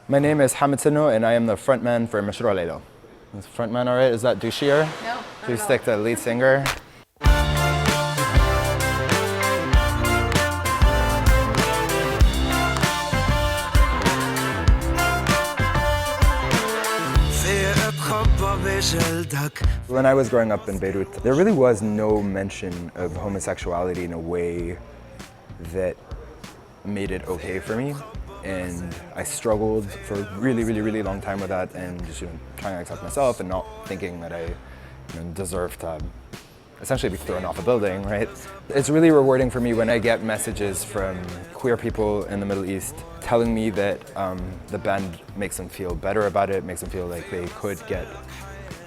My name is Sinno, and I am the frontman for Mashrou Leila. Is frontman all right? Is that douchier? No. Do you stick to lead singer? When I was growing up in Beirut, there really was no mention of homosexuality in a way that made it okay for me. And I struggled for a really long time with that, and just trying to accept myself and not thinking that I deserve to essentially be thrown off a building, right? It's really rewarding for me when I get messages from queer people in the Middle East telling me that the band makes them feel better about it, makes them feel like they could get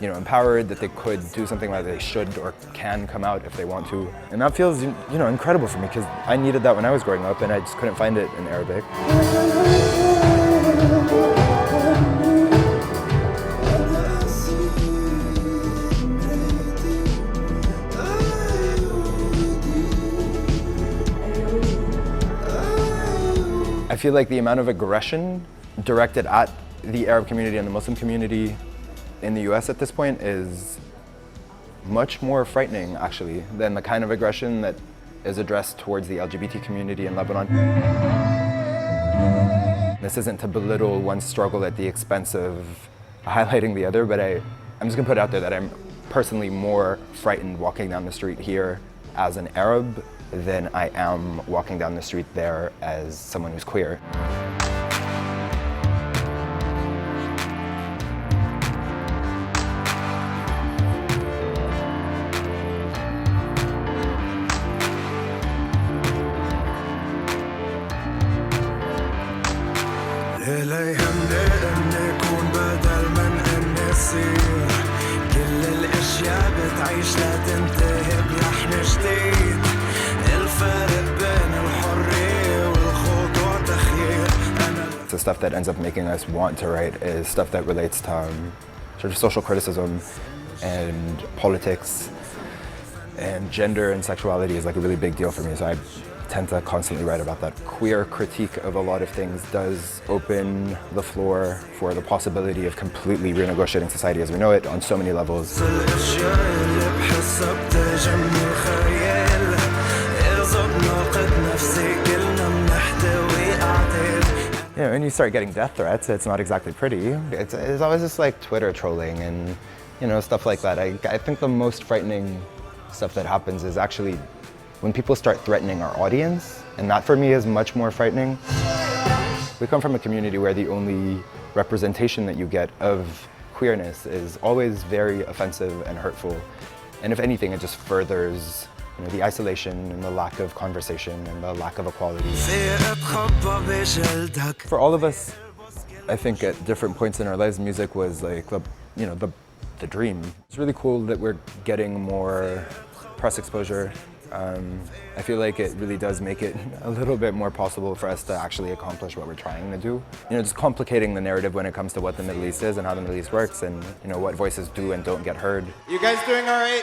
empowered, that they could do something like they should or can come out if they want to. And that feels incredible for me, because I needed that when I was growing up and I just couldn't find it in Arabic. I feel like the amount of aggression directed at the Arab community and the Muslim community in the US at this point is much more frightening, actually, than the kind of aggression that is addressed towards the LGBT community in Lebanon. This isn't to belittle one struggle at the expense of highlighting the other, but I'm just gonna put it out there that I'm personally more frightened walking down the street here as an Arab than I am walking down the street there as someone who's queer. The stuff that ends up making us want to write is stuff that relates to sort of social criticism and politics, and gender and sexuality is like a really big deal for me, so I tend to constantly write about that. Queer critique of a lot of things does open the floor for the possibility of completely renegotiating society as we know it on so many levels. When you start getting death threats, it's not exactly pretty. It's always just like Twitter trolling and stuff like that. I think the most frightening stuff that happens is actually when people start threatening our audience, and that for me is much more frightening. We come from a community where the only representation that you get of queerness is always very offensive and hurtful. And if anything, it just furthers the isolation and the lack of conversation and the lack of equality. For all of us, I think at different points in our lives, music was like the dream. It's really cool that we're getting more press exposure. I feel like it really does make it a little bit more possible for us to actually accomplish what we're trying to do. Just complicating the narrative when it comes to what the Middle East is and how the Middle East works, and what voices do and don't get heard. You guys doing all right?